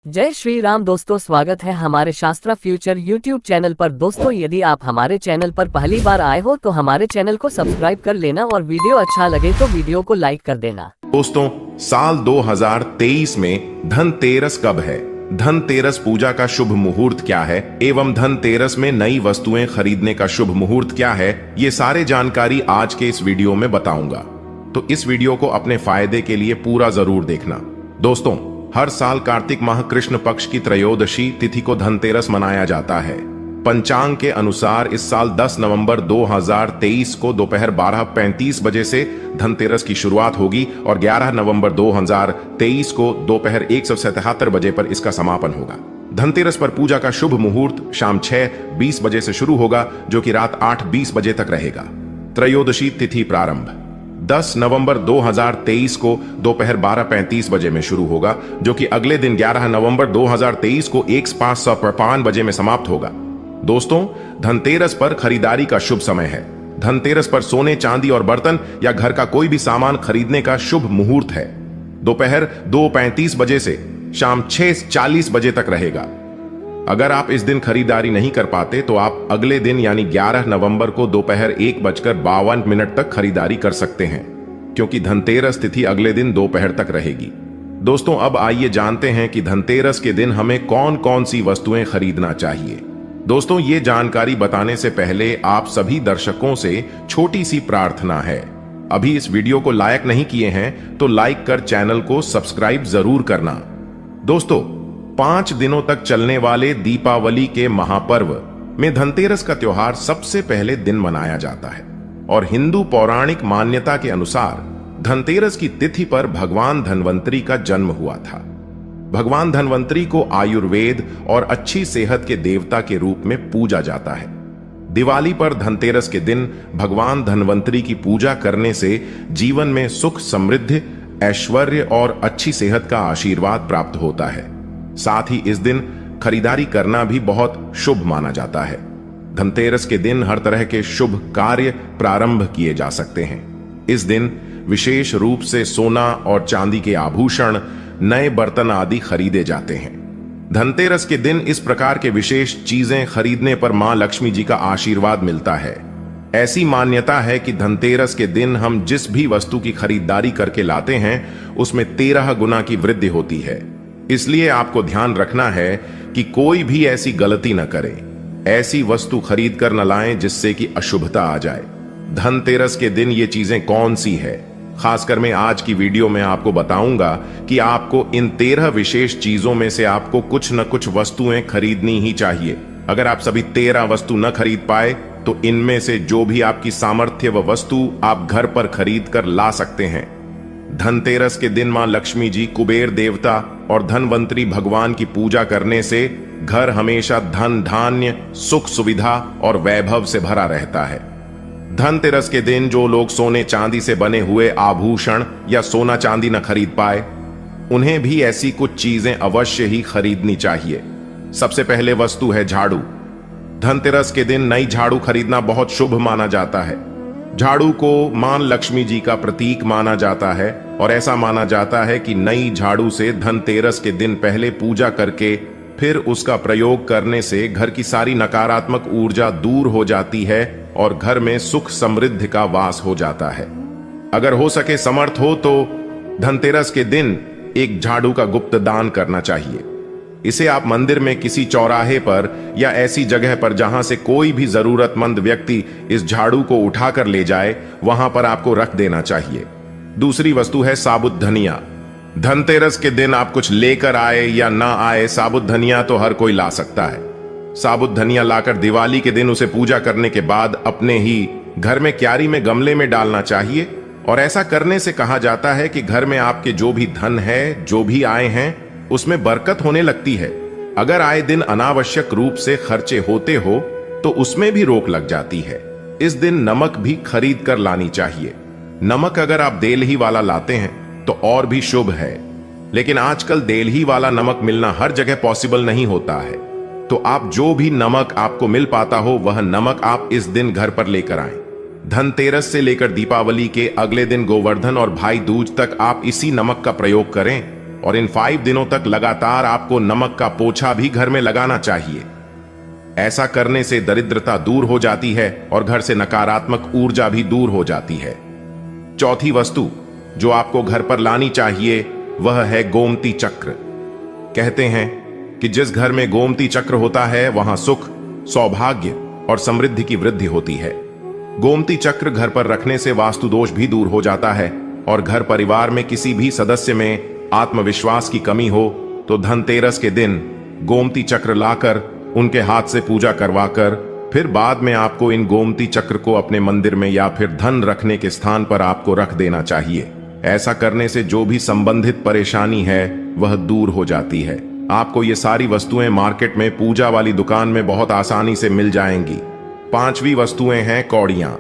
जय श्री राम दोस्तों, स्वागत है हमारे शास्त्रा फ्यूचर यूट्यूब चैनल पर। दोस्तों, यदि आप हमारे चैनल पर पहली बार आए हो तो हमारे चैनल को सब्सक्राइब कर लेना और वीडियो अच्छा लगे तो वीडियो को लाइक कर देना। दोस्तों, साल 2023 में धनतेरस कब है, धनतेरस पूजा का शुभ मुहूर्त क्या है एवं धनतेरस में नई वस्तुएं खरीदने का शुभ मुहूर्त क्या है, ये सारे जानकारी आज के इस वीडियो में बताऊंगा। तो इस वीडियो को अपने फायदे के लिए पूरा जरूर देखना। दोस्तों, हर साल कार्तिक माह कृष्ण पक्ष की त्रयोदशी तिथि को धनतेरस मनाया जाता है। पंचांग के अनुसार इस साल 10 नवंबर 2023 को दोपहर 12:35 बजे से धनतेरस की शुरुआत होगी और 11 नवंबर 2023 को दोपहर 177 बजे पर इसका समापन होगा। धनतेरस पर पूजा का शुभ मुहूर्त शाम 6:20 बजे से शुरू होगा, जो कि रात 8:20 बजे तक रहेगा। त्रयोदशी तिथि प्रारंभ 10 नवंबर 2023 को दोपहर 12:35 बजे में शुरू होगा, जो कि अगले दिन 11 नवंबर 2023 को 1:55 बजे में समाप्त होगा। दोस्तों, धनतेरस पर खरीदारी का शुभ समय है। धनतेरस पर सोने, चांदी और बर्तन या घर का कोई भी सामान खरीदने का शुभ मुहूर्त है। दोपहर 2:35 बजे से शाम 6:40 बजे तक रहेगा। अगर आप इस दिन खरीदारी नहीं कर पाते तो आप अगले दिन यानी 11 नवंबर को दोपहर 1:52 तक खरीदारी कर सकते हैं, क्योंकि धनतेरस तिथि अगले दिन दोपहर तक रहेगी। दोस्तों, अब आइए जानते हैं कि धनतेरस के दिन हमें कौन कौन सी वस्तुएं खरीदना चाहिए। दोस्तों, ये जानकारी बताने से पहले आप सभी दर्शकों से छोटी सी प्रार्थना है। अभी इस वीडियो को लाइक नहीं किए हैं तो लाइक कर चैनल को सब्सक्राइब जरूर करना। दोस्तों, 5 दिनों तक चलने वाले दीपावली के महापर्व में धनतेरस का त्योहार सबसे पहले दिन मनाया जाता है और हिंदू पौराणिक मान्यता के अनुसार धनतेरस की तिथि पर भगवान धन्वंतरी का जन्म हुआ था। भगवान धन्वंतरी को आयुर्वेद और अच्छी सेहत के देवता के रूप में पूजा जाता है। दिवाली पर धनतेरस के दिन भगवान धन्वंतरी की पूजा करने से जीवन में सुख, समृद्धि, ऐश्वर्य और अच्छी सेहत का आशीर्वाद प्राप्त होता है। साथ ही इस दिन खरीदारी करना भी बहुत शुभ माना जाता है। धनतेरस के दिन हर तरह के शुभ कार्य प्रारंभ किए जा सकते हैं। इस दिन विशेष रूप से सोना और चांदी के आभूषण, नए बर्तन आदि खरीदे जाते हैं। धनतेरस के दिन इस प्रकार के विशेष चीजें खरीदने पर मां लक्ष्मी जी का आशीर्वाद मिलता है। ऐसी मान्यता है कि धनतेरस के दिन हम जिस भी वस्तु की खरीदारी करके लाते हैं उसमें 13 गुना की वृद्धि होती है। इसलिए आपको ध्यान रखना है कि कोई भी ऐसी गलती न करें, ऐसी वस्तु खरीद कर न लाएं जिससे कि अशुभता आ जाए। धनतेरस के दिन ये चीजें कौन सी है, खासकर मैं आज की वीडियो में आपको बताऊंगा कि आपको इन 13 विशेष चीजों में से आपको कुछ न कुछ वस्तुएं खरीदनी ही चाहिए। अगर आप सभी 13 वस्तु न खरीद पाए तो इनमें से जो भी आपकी सामर्थ्य व वस्तु आप घर पर खरीद कर ला सकते हैं। धनतेरस के दिन मां लक्ष्मी जी, कुबेर देवता और धनवंतरी भगवान की पूजा करने से घर हमेशा धन, धान्य, सुख, सुविधा और वैभव से भरा रहता है। धनतेरस के दिन जो लोग सोने चांदी से बने हुए आभूषण या सोना चांदी न खरीद पाए, उन्हें भी ऐसी कुछ चीजें अवश्य ही खरीदनी चाहिए। सबसे पहले वस्तु है झाड़ू। धनतेरस के दिन नई झाड़ू खरीदना बहुत शुभ माना जाता है। झाड़ू को मां लक्ष्मी जी का प्रतीक माना जाता है और ऐसा माना जाता है कि नई झाड़ू से धनतेरस के दिन पहले पूजा करके फिर उसका प्रयोग करने से घर की सारी नकारात्मक ऊर्जा दूर हो जाती है और घर में सुख, समृद्धि का वास हो जाता है। अगर हो सके, समर्थ हो तो धनतेरस के दिन एक झाड़ू का गुप्त दान करना चाहिए। इसे आप मंदिर में किसी चौराहे पर या ऐसी जगह पर जहां से कोई भी जरूरतमंद व्यक्ति इस झाड़ू को उठाकर ले जाए, वहां पर आपको रख देना चाहिए। दूसरी वस्तु है साबुत धनिया। धनतेरस के दिन आप कुछ लेकर आए या ना आए, साबुत धनिया तो हर कोई ला सकता है। साबुत धनिया लाकर दिवाली के दिन उसे पूजा करने के बाद अपने ही घर में क्यारी में, गमले में डालना चाहिए और ऐसा करने से कहा जाता है कि घर में आपके जो भी धन है, जो भी आए हैं, उसमें बरकत होने लगती है। अगर आए दिन अनावश्यक रूप से खर्चे होते हो तो उसमें भी रोक लग जाती है। इस दिन नमक भी खरीद कर लानी चाहिए। नमक अगर आप देलही वाला लाते हैं तो और भी शुभ है, लेकिन आजकल देलही वाला नमक मिलना हर जगह पॉसिबल नहीं होता है। तो आप जो भी नमक आपको मिल पाता हो वह नमक आप इस दिन घर पर लेकर आएं। धनतेरस से लेकर दीपावली के अगले दिन गोवर्धन और भाई दूज तक आप इसी नमक का प्रयोग करें। और इन 5 दिनों तक लगातार आपको नमक का पोछा भी घर में लगाना चाहिए। ऐसा करने से दरिद्रता दूर हो जाती है और घर से नकारात्मक ऊर्जा भी दूर हो जाती है। चौथी वस्तु जो आपको घर पर लानी चाहिए वह है गोमती चक्र। कहते हैं कि जिस घर में गोमती चक्र होता है वहां सुख, सौभाग्य और समृद्धि की वृद्धि होती है। गोमती चक्र घर पर रखने से वास्तु दोष भी दूर हो जाता है और घर परिवार में किसी भी सदस्य में आत्मविश्वास की कमी हो तो धनतेरस के दिन गोमती चक्र लाकर उनके हाथ से पूजा करवाकर फिर बाद में आपको इन गोमती चक्र को अपने मंदिर में या फिर धन रखने के स्थान पर आपको रख देना चाहिए। ऐसा करने से जो भी संबंधित परेशानी है वह दूर हो जाती है। आपको ये सारी वस्तुएं मार्केट में पूजा वाली दुकान में बहुत आसानी से मिल जाएंगी। 5वीं वस्तुएं हैं कौड़ियां।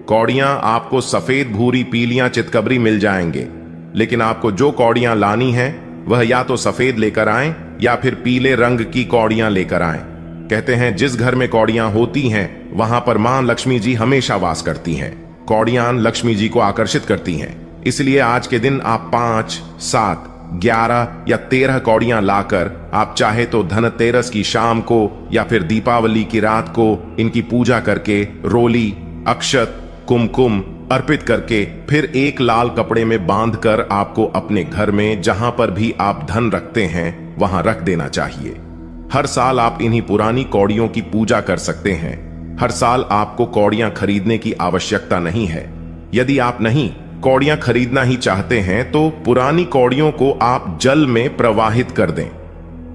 कौड़ियां आपको सफेद, भूरी, पीलियां, चितकबरी मिल जाएंगे, लेकिन आपको जो कौड़ियां लानी है वह या तो सफेद लेकर आएं या फिर पीले रंग की कौड़ियां लेकर आएं। कहते हैं जिस घर में कौड़ियां होती हैं वहां पर मां लक्ष्मी जी हमेशा वास करती हैं। कौड़ियां लक्ष्मी जी को आकर्षित करती हैं, इसलिए आज के दिन आप 5, 7, 11 या 13 कौड़ियां लाकर आप चाहे तो धनतेरस की शाम को या फिर दीपावली की रात को इनकी पूजा करके रोली, अक्षत, कुमकुम अर्पित करके फिर एक लाल कपड़े में बांधकर आपको अपने घर में जहां पर भी आप धन रखते हैं वहां रख देना चाहिए। हर साल आप इन्हीं पुरानी कौड़ियों की पूजा कर सकते हैं। हर साल आपको कौड़ियां खरीदने की आवश्यकता नहीं है। यदि आप नहीं कौड़ियां खरीदना ही चाहते हैं तो पुरानी कौड़ियों को आप जल में प्रवाहित कर दें।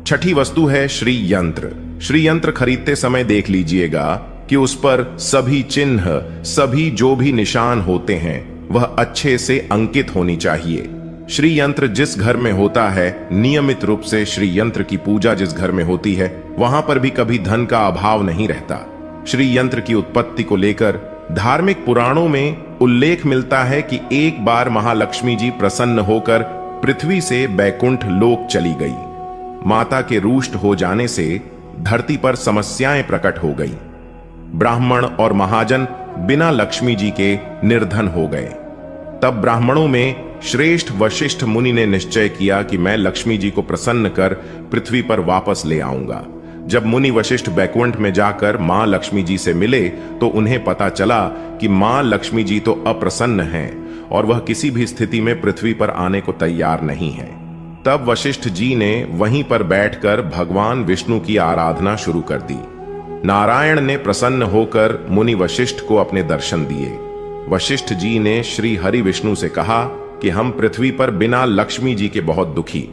छठी वस्तु है श्री यंत्र। श्री यंत्र खरीदते समय देख लीजिएगा कि उस पर सभी चिन्ह, सभी जो भी निशान होते हैं वह अच्छे से अंकित होनी चाहिए। श्री यंत्र जिस घर में होता है, नियमित रूप से श्री यंत्र की पूजा जिस घर में होती है वहां पर भी कभी धन का अभाव नहीं रहता। श्री यंत्र की उत्पत्ति को लेकर धार्मिक पुराणों में उल्लेख मिलता है कि एक बार महालक्ष्मी जी प्रसन्न होकर पृथ्वी से बैकुंठ लोक चली गई। माता के रुष्ट हो जाने से धरती पर समस्याएं प्रकट हो गई। ब्राह्मण और महाजन बिना लक्ष्मी जी के निर्धन हो गए। तब ब्राह्मणों में श्रेष्ठ वशिष्ठ मुनि ने निश्चय किया कि मैं लक्ष्मी जी को प्रसन्न कर पृथ्वी पर वापस ले आऊंगा। जब मुनि वशिष्ठ बैकुंठ में जाकर मां लक्ष्मी जी से मिले तो उन्हें पता चला कि मां लक्ष्मी जी तो अप्रसन्न हैं और वह किसी भी स्थिति में पृथ्वी पर आने को तैयार नहीं है। तब वशिष्ठ जी ने वहीं पर बैठकर भगवान विष्णु की आराधना शुरू कर दी। नारायण ने प्रसन्न होकर मुनि वशिष्ठ को अपने दर्शन दिए। वशिष्ठ जी ने श्री हरि विष्णु से कहा कि हम पृथ्वी पर बिना लक्ष्मी जी के बहुत दुखी,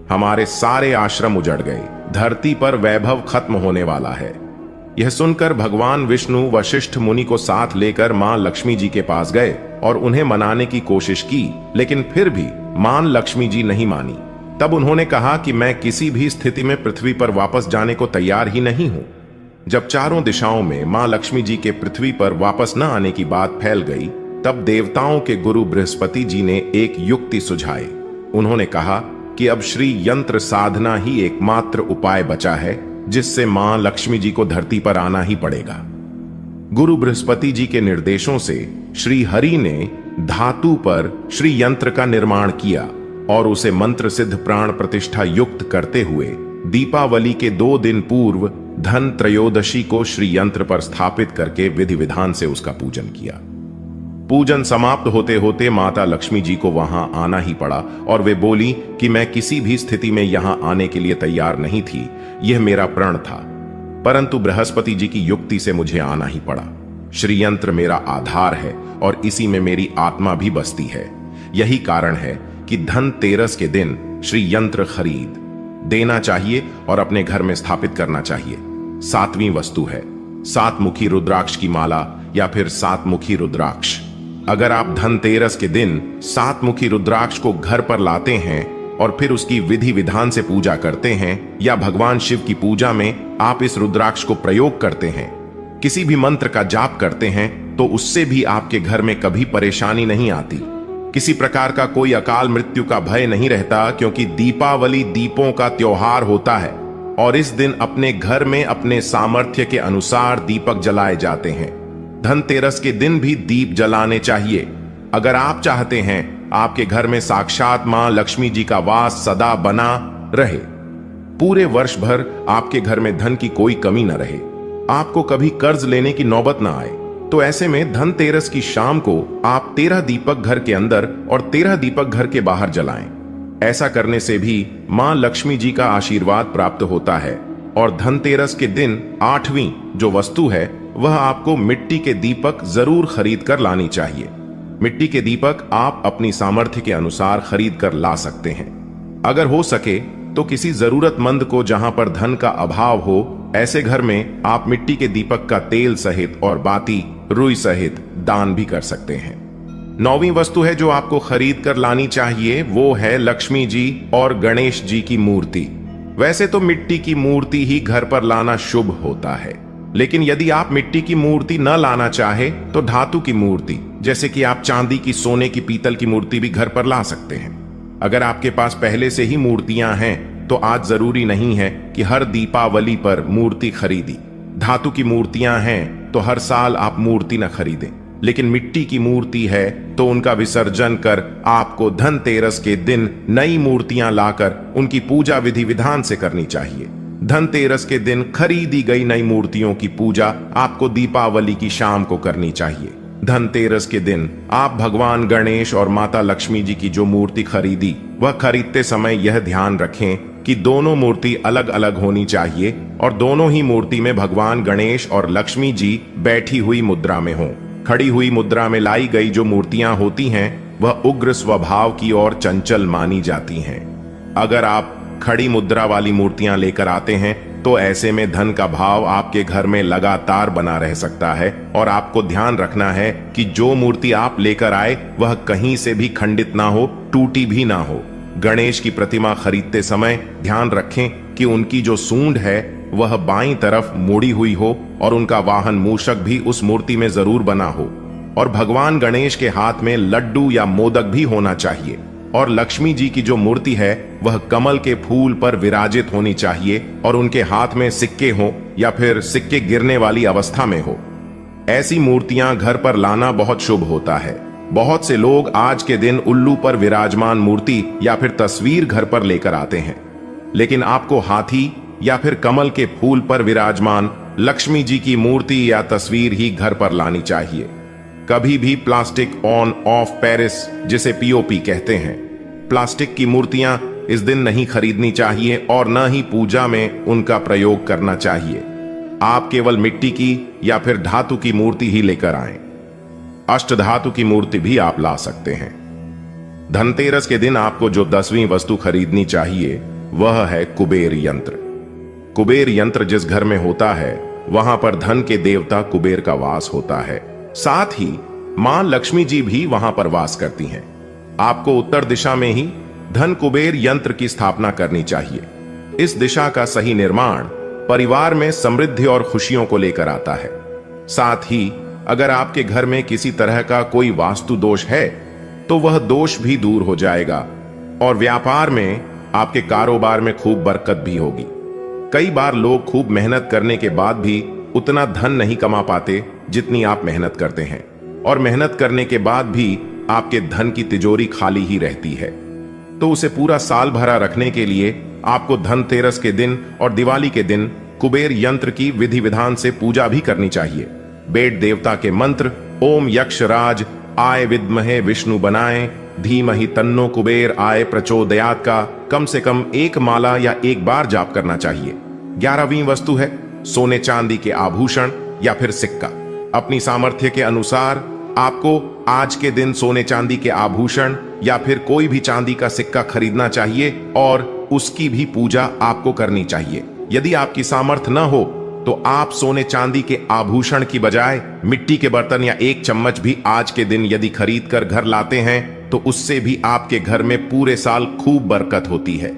हमारे सारे आश्रम उजड़ गए, धरती पर वैभव खत्म होने वाला है। यह सुनकर भगवान विष्णु वशिष्ठ मुनि को साथ लेकर मां लक्ष्मी जी के पास गए और उन्हें मनाने की कोशिश की, लेकिन फिर भी मां लक्ष्मी जी नहीं मानी। तब उन्होंने कहा कि मैं किसी भी स्थिति में पृथ्वी पर वापस जाने को तैयार ही नहीं हूं। जब चारों दिशाओं में मां लक्ष्मी जी के पृथ्वी पर वापस न आने की बात फैल गई, तब देवताओं के गुरु बृहस्पति जी ने एक युक्ति सुझाई। उन्होंने कहा कि अब श्री यंत्र साधना ही एकमात्र उपाय बचा है जिससे मां लक्ष्मी जी को धरती पर आना ही पड़ेगा। गुरु बृहस्पति जी के निर्देशों से श्री हरि ने धातु पर श्री यंत्र का निर्माण किया और उसे मंत्र सिद्ध प्राण प्रतिष्ठा युक्त करते हुए दीपावली के 2 दिन पूर्व धन त्रयोदशी को श्री यंत्र पर स्थापित करके विधि विधान से उसका पूजन किया। पूजन समाप्त होते होते माता लक्ष्मी जी को वहां आना ही पड़ा और वे बोली कि मैं किसी भी स्थिति में यहां आने के लिए तैयार नहीं थी, यह मेरा प्रण था, परंतु बृहस्पति जी की युक्ति से मुझे आना ही पड़ा। श्री यंत्र मेरा आधार है और इसी में मेरी आत्मा भी बसती है। यही कारण है कि धनतेरस के दिन श्री यंत्र खरीद देना चाहिए और अपने घर में स्थापित करना चाहिए। 7वीं वस्तु है 7 मुखी रुद्राक्ष की माला या फिर 7 मुखी रुद्राक्ष। अगर आप धनतेरस के दिन 7 मुखी रुद्राक्ष को घर पर लाते हैं और फिर उसकी विधि विधान से पूजा करते हैं या भगवान शिव की पूजा में आप इस रुद्राक्ष को प्रयोग करते हैं, किसी भी मंत्र का जाप करते हैं, तो उससे भी आपके घर में कभी परेशानी नहीं आती। किसी प्रकार का कोई अकाल मृत्यु का भय नहीं रहता, क्योंकि दीपावली दीपों का त्योहार होता है और इस दिन अपने घर में अपने सामर्थ्य के अनुसार दीपक जलाए जाते हैं। धनतेरस के दिन भी दीप जलाने चाहिए। अगर आप चाहते हैं आपके घर में साक्षात मां लक्ष्मी जी का वास सदा बना रहे। पूरे वर्ष भर आपके घर में धन की कोई कमी न रहे, आपको कभी कर्ज लेने की नौबत न आए। तो ऐसे में धनतेरस की शाम को आप 13 दीपक घर के अंदर और 13 दीपक घर के बाहर जलाएं। ऐसा करने से भी मां लक्ष्मी जी का आशीर्वाद प्राप्त होता है। और धनतेरस के दिन 8वीं जो वस्तु है वह आपको मिट्टी के दीपक जरूर खरीद कर लानी चाहिए। मिट्टी के दीपक आप अपनी सामर्थ्य के अनुसार खरीद कर ला सकते हैं। अगर हो सके तो किसी जरूरतमंद को जहां पर धन का अभाव हो, ऐसे घर में आप मिट्टी के दीपक का तेल सहित और बाती रुई सहित दान भी कर सकते हैं। 9वीं वस्तु है जो आपको खरीद कर लानी चाहिए, वो है लक्ष्मी जी और गणेश जी की मूर्ति। वैसे तो मिट्टी की मूर्ति ही घर पर लाना शुभ होता है, लेकिन यदि आप मिट्टी की मूर्ति न लाना चाहे तो धातु की मूर्ति, जैसे कि आप चांदी की, सोने की, पीतल की मूर्ति भी घर पर ला सकते हैं। अगर आपके पास पहले से ही मूर्तियां हैं तो आज जरूरी नहीं है कि हर दीपावली पर मूर्ति खरीदी। धातु की मूर्तियां हैं तो हर साल आप मूर्ति न खरीदें, लेकिन मिट्टी की मूर्ति है तो उनका विसर्जन कर आपको धनतेरस के दिन नई मूर्तियां लाकर उनकी पूजा विधि विधान से करनी चाहिए। धनतेरस के दिन खरीदी गई नई मूर्तियों की पूजा आपको दीपावली की शाम को करनी चाहिए। धनतेरस के दिन आप भगवान गणेश और माता लक्ष्मी जी की जो मूर्ति खरीदी, वह खरीदते समय यह ध्यान रखें कि दोनों मूर्ति अलग अलग होनी चाहिए और दोनों ही मूर्ति में भगवान गणेश और लक्ष्मी जी बैठी हुई मुद्रा में हों। खड़ी हुई मुद्रा में लाई गई जो मूर्तियां होती हैं वह उग्र स्वभाव की और चंचल मानी जाती हैं। अगर आप खड़ी मुद्रा वाली मूर्तियां लेकर आते हैं तो ऐसे में धन का भाव आपके घर में लगातार बना रह सकता है। और आपको ध्यान रखना है कि जो मूर्ति आप लेकर आए वह कहीं से भी खंडित ना हो, टूटी भी ना हो। गणेश की प्रतिमा खरीदते समय ध्यान रखें कि उनकी जो सूंड है वह बाईं तरफ मुड़ी हुई हो और उनका वाहन मूषक भी उस मूर्ति में जरूर बना हो। और भगवान गणेश के हाथ में लड्डू या मोदक भी होना चाहिए। और लक्ष्मी जी की जो मूर्ति है वह कमल के फूल पर विराजित होनी चाहिए और उनके हाथ में सिक्के हो या फिर सिक्के गिरने वाली अवस्था में हो। ऐसी मूर्तियां घर पर लाना बहुत शुभ होता है। बहुत से लोग आज के दिन उल्लू पर विराजमान मूर्ति या फिर तस्वीर घर पर लेकर आते हैं, लेकिन आपको हाथी या फिर कमल के फूल पर विराजमान लक्ष्मी जी की मूर्ति या तस्वीर ही घर पर लानी चाहिए। कभी भी प्लास्टिक ऑन ऑफ पेरिस, जिसे पीओपी कहते हैं, प्लास्टिक की मूर्तियां इस दिन नहीं खरीदनी चाहिए और न ही पूजा में उनका प्रयोग करना चाहिए। आप केवल मिट्टी की या फिर धातु की मूर्ति ही लेकर आएं। अष्टधातु की मूर्ति भी आप ला सकते हैं। धनतेरस के दिन आपको जो 10वीं वस्तु खरीदनी चाहिए वह है कुबेर यंत्र। कुबेर यंत्र जिस घर में होता है वहां पर धन के देवता कुबेर का वास होता है। साथ ही मां लक्ष्मी जी भी वहां पर वास करती हैं। आपको उत्तर दिशा में ही धन कुबेर यंत्र की स्थापना करनी चाहिए। इस दिशा का सही निर्माण परिवार में समृद्धि और खुशियों को लेकर आता है। साथ ही अगर आपके घर में किसी तरह का कोई वास्तु दोष है तो वह दोष भी दूर हो जाएगा और व्यापार में, आपके कारोबार में खूब बरकत भी होगी। कई बार लोग खूब मेहनत करने के बाद भी उतना धन नहीं कमा पाते जितनी आप मेहनत करते हैं, और मेहनत करने के बाद भी आपके धन की तिजोरी खाली ही रहती है। तो उसे पूरा साल भरा रखने के लिए आपको धनतेरस के दिन और दिवाली के दिन कुबेर यंत्र की विधि विधान से पूजा भी करनी चाहिए। बेट देवता के मंत्र ओम यक्षराज आय विद्महे विष्णु बनाए धीमहि तन्नो कुबेर आय प्रचोदयात का कम से कम एक माला या एक बार जाप करना चाहिए। 11वीं वस्तु है सोने चांदी के आभूषण या फिर सिक्का। अपनी सामर्थ्य के अनुसार आपको आज के दिन सोने चांदी के आभूषण या फिर कोई भी चांदी का सिक्का खरीदना चाहिए और उसकी भी पूजा आपको करनी चाहिए। यदि आपकी सामर्थ्य न हो तो आप सोने चांदी के आभूषण की बजाय मिट्टी के बर्तन या एक चम्मच भी आज के दिन यदि खरीद कर घर लाते हैं तो उससे भी आपके घर में पूरे साल खूब बरकत होती है।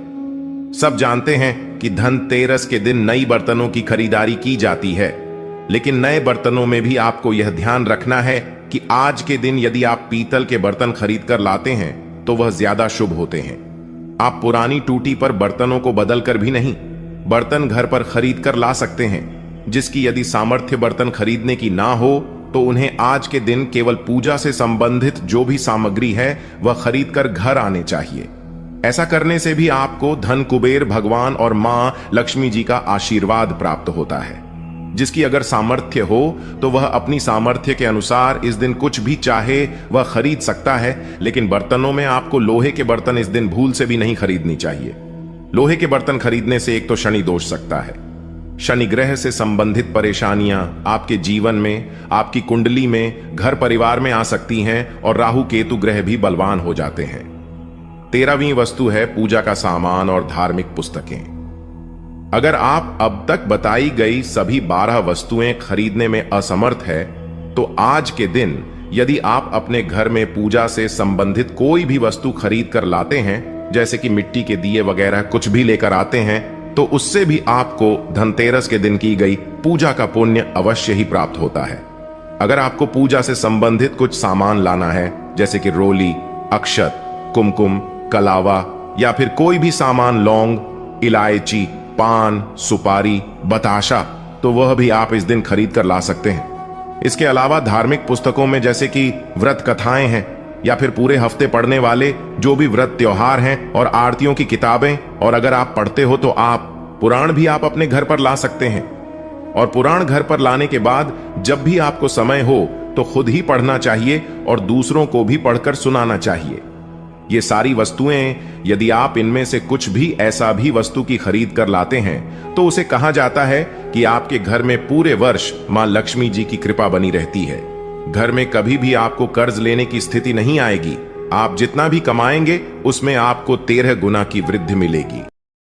सब जानते हैं कि धनतेरस के दिन नई बर्तनों की खरीदारी की जाती है, लेकिन नए बर्तनों में भी आपको यह ध्यान रखना है कि आज के दिन यदि आप पीतल के बर्तन खरीद कर लाते हैं तो वह ज्यादा शुभ होते हैं। आप पुरानी टूटी पर बर्तनों को बदल कर भी नहीं, बर्तन घर पर खरीद कर ला सकते हैं। जिसकी यदि सामर्थ्य बर्तन खरीदने की ना हो तो उन्हें आज के दिन केवल पूजा से संबंधित जो भी सामग्री है वह खरीद कर घर आने चाहिए। ऐसा करने से भी आपको धन कुबेर भगवान और मां लक्ष्मी जी का आशीर्वाद प्राप्त होता है। जिसकी अगर सामर्थ्य हो तो वह अपनी सामर्थ्य के अनुसार इस दिन कुछ भी चाहे वह खरीद सकता है, लेकिन बर्तनों में आपको लोहे के बर्तन इस दिन भूल से भी नहीं खरीदनी चाहिए। लोहे के बर्तन खरीदने से एक तो शनि दोष सकता है, शनि ग्रह से संबंधित परेशानियां आपके जीवन में, आपकी कुंडली में, घर परिवार में आ सकती हैं और राहु केतु ग्रह भी बलवान हो जाते हैं। 13वीं वस्तु है पूजा का सामान और धार्मिक पुस्तकें। अगर आप अब तक बताई गई सभी 12 वस्तुएं खरीदने में असमर्थ है तो आज के दिन यदि आप अपने घर में पूजा से संबंधित कोई भी वस्तु खरीद कर लाते हैं, जैसे कि मिट्टी के दिए वगैरह कुछ भी लेकर आते हैं, तो उससे भी आपको धनतेरस के दिन की गई पूजा का पुण्य अवश्य ही प्राप्त होता है। अगर आपको पूजा से संबंधित कुछ सामान लाना है, जैसे कि रोली, अक्षत, कुमकुम, कलावा या फिर कोई भी सामान, लौंग, इलायची, पान, सुपारी, बताशा, तो वह भी आप इस दिन खरीद कर ला सकते हैं। इसके अलावा धार्मिक पुस्तकों में जैसे कि व्रत कथाएं हैं या फिर पूरे हफ्ते पढ़ने वाले जो भी व्रत त्योहार हैं और आरतियों की किताबें, और अगर आप पढ़ते हो तो आप पुराण भी आप अपने घर पर ला सकते हैं। और पुराण घर पर लाने के बाद जब भी आपको समय हो तो खुद ही पढ़ना चाहिए और दूसरों को भी पढ़कर सुनाना चाहिए। ये सारी वस्तुएं यदि आप इनमें से कुछ भी ऐसा भी वस्तु की खरीद कर लाते हैं तो उसे कहा जाता है कि आपके घर में पूरे वर्ष मां लक्ष्मी जी की कृपा बनी रहती है। घर में कभी भी आपको कर्ज लेने की स्थिति नहीं आएगी। आप जितना भी कमाएंगे उसमें आपको 13 गुना की वृद्धि मिलेगी।